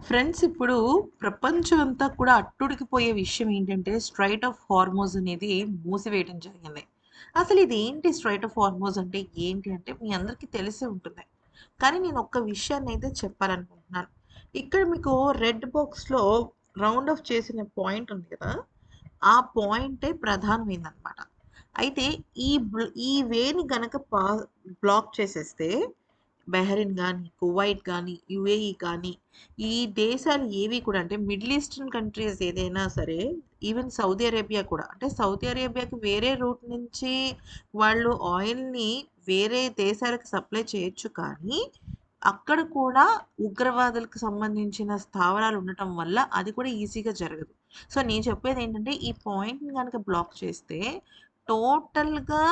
Friends ఇప్పుడు ప్రపంచం అంతా కూడా అట్టుడికిపోయే విషయం ఏంటంటే స్ట్రైట్ ఆఫ్ హార్మోజ్ అనేది మూసివేయడం జరిగింది. అసలు ఇది ఏంటి స్ట్రైట్ ఆఫ్ హార్మోజ్ అంటే ఏంటి అంటే మీ అందరికీ తెలిసే ఉంటుంది. కానీ నేను ఒక్క విషయాన్ని అయితే చెప్పాలనుకుంటున్నాను. ఇక్కడ మీకు రెడ్ బాక్స్‌లో రౌండ్ ఆఫ్ చేసిన పాయింట్ ఉంది కదా! ఆ పాయింటే ప్రధానమైందనమాట. అయితే ఈ వేని గనక బ్లాక్ చేసేస్తే బహ్రెయిన్ గానీ, కువైట్ గానీ, యూఏఈ కానీ ఈ దేశాలు ఏవి కూడా అంటే మిడిల్ ఈస్టర్న్ కంట్రీస్ ఏదైనా సరే, ఈవెన్ సౌదీ అరేబియా కూడా. అంటే సౌదీ అరేబియాకి వేరే రూట్ నుంచి వాళ్ళు ఆయిల్‌ని వేరే దేశాలకు సప్లై చేయొచ్చు కానీ, అక్కడ కూడా ఉగ్రవాదులకు సంబంధించిన స్థావరాలు ఉండటం వల్ల అది కూడా ఈజీగా జరగదు. సో, నేను చెప్పేదేంటంటే ఈ పాయింట్‌ని గనక బ్లాక్ చేస్తే టోటల్‌గా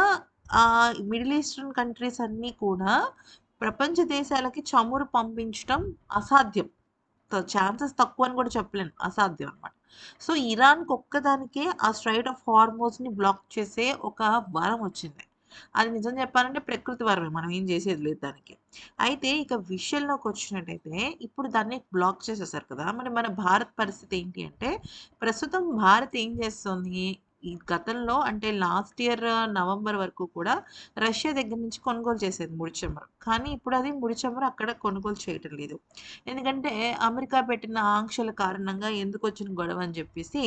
మిడిల్ ఈస్టర్న్ కంట్రీస్ అన్నీ కూడా ప్రపంచ దేశాలకి చమురు పంపించటం అసాధ్యం. ఛాన్సెస్ తక్కువని కూడా చెప్పలేను. అసాధ్యం అనమాట. సో, ఇరాన్‌కి ఒక్కదానికే ఆ స్ట్రెయిట్ ఆఫ్ హార్మోస్‌ని బ్లాక్ చేసే ఒక వరం వచ్చింది. అది నిజం చెప్పాలంటే ప్రకృతి వరమే. మనం ఏం చేసేది లేదు దానికి. అయితే ఇక విషయంలోకొచ్చినట్టయితే ఇప్పుడు దాన్ని బ్లాక్ చేసేసారు కదా! మరి మన భారత్ పరిస్థితి ఏంటి అంటే ప్రస్తుతం భారత్ ఏం చేస్తుంది? ఈ గతంలో అంటే లాస్ట్ ఇయర్ నవంబర్ వరకు కూడా రష్యా దగ్గర నుంచి కొనుగోలు చేసేది ముడి చమురు. కానీ ఇప్పుడు అది ముడి చమురు అక్కడ కొనుగోలు చేయటం లేదు. ఎందుకంటే అమెరికా పెట్టిన ఆంక్షల కారణంగా ఎందుకొచ్చిన గొడవ అని చెప్పేసి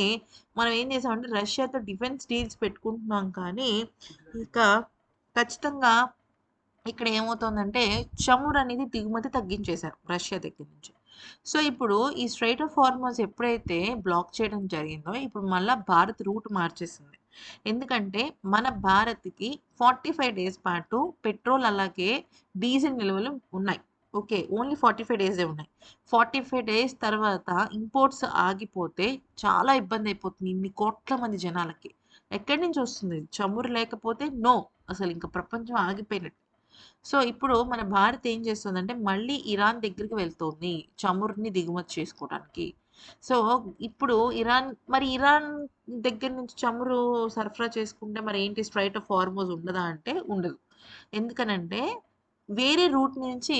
మనం ఏం చేసామంటే రష్యాతో డిఫెన్స్ డీల్స్ పెట్టుకుంటున్నాం కానీ ఇక ఖచ్చితంగా ఇక్కడ ఏమవుతోందంటే చమురనేది దిగుమతి తగ్గించేశారు రష్యా దగ్గర నుంచి. సో, ఇప్పుడు ఈ స్ట్రెయిట్ ఆఫ్ హార్మోస్ ఎప్పుడైతే బ్లాక్ చేయడం జరిగిందో, ఇప్పుడు మళ్ళా భారత్ రూట్ మార్చేసింది. ఎందుకంటే మన భారత్‌కి 45 డేస్ పాటు పెట్రోల్ అలాగే డీజిల్ నిల్వలు ఉన్నాయి. ఓకే. ఓన్లీ 45 డేసే ఉన్నాయి. 45 డేస్ తర్వాత ఇంపోర్ట్స్ ఆగిపోతే చాలా ఇబ్బందయిపోతుంది. ఇన్ని కోట్ల మంది జనాలకి. ఎక్కడి నుంచి వస్తుంది? చమురు లేకపోతే నో. అసలింక ప్రపంచం ఆగిపోయినట్టే. సో, ఇప్పుడు మన భారత్ ఏం చేస్తుందంటే, మళ్ళీ ఇరాన్ దగ్గరికి వెళ్తోంది. చమురుని దిగుమతి చేసుకోవడానికి. సో, ఇప్పుడు ఇరాన్ దగ్గర నుంచి చమురు సరఫరా చేసుకుంటే మరేంటి స్ట్రెయిట్ ఆఫ్ హార్మోజ్ ఉండదా అంటే ఉండదు. ఎందుకనంటే, వేరే రూట్ నుంచి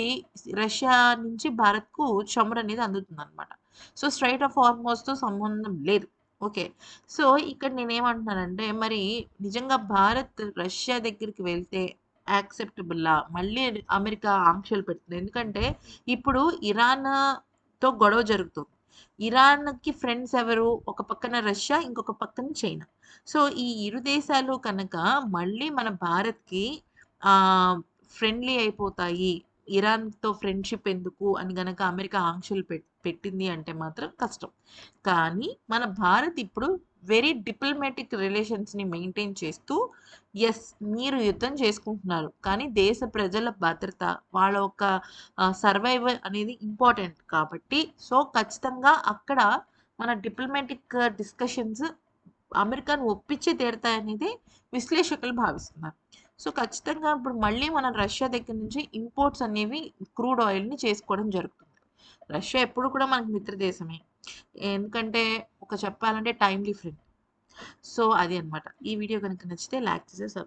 రష్యా నుంచి భారత్‌కు చమురనేది అందుతుందనమాట. సో, స్ట్రెయిట్ ఆఫ్ హార్మోజ్‌తో సంబంధం లేదు. ఓకే. సో, ఇక్కడ నేనేమంటున్నానంటే, మరి నిజంగా భారత్ రష్యా దగ్గరికి వెళ్తే యాక్సెప్టబుల్లా? మళ్ళీ అమెరికా ఆంక్షలు పెడుతుంది. ఎందుకంటే, ఇప్పుడు ఇరాన్‌తో గొడవ జరుగుతుంది. ఇరాన్‌కి ఫ్రెండ్స్ ఎవరు? ఒక పక్కన రష్యా, ఇంకొక పక్కన చైనా. సో, ఈ ఇరు దేశాలు కనుక మళ్ళీ మన భారత్‌కి ఆహ్, ఫ్రెండ్లీ అయిపోతాయి. ఇరాన్‌తో ఫ్రెండ్‌షిప్ ఎందుకు అని గనక అమెరికా ఆంక్షలు పెట్టింది అంటే మాత్రం కష్టం. కానీ మన భారత్ ఇప్పుడు వెరీ డిప్లొమాటిక్ రిలేషన్స్‌ని మెయింటైన్ చేస్తూ యెస్. మీరు యుద్ధం చేసుకుంటున్నారు. కానీ దేశ ప్రజల భద్రత, వాళ్ళ యొక్క సర్వైవల్ అనేది ఇంపార్టెంట్ కాబట్టి, సో, ఖచ్చితంగా అక్కడ మన డిప్లొమాటిక్ డిస్కషన్స్ అమెరికాను ఒప్పించే తీరతాయనేది విశ్లేషకులు భావిస్తున్నారు. సో, ఖచ్చితంగా ఇప్పుడు మళ్ళీ మనం రష్యా దగ్గర నుంచి ఇంపోర్ట్స్ అనేవి క్రూడ్ ఆయిల్‌ని చేసుకోవడం జరుగుతుంది. రష్యా ఎప్పుడు కూడా మనకు మిత్ర దేశమే. ఎందుకంటే చెప్పాలంటే టైమ్‌లీ ఫ్రెండ్. సో, అది అన్నమాట. ఈ వీడియో గనుక నచ్చితే లైక్ చేసి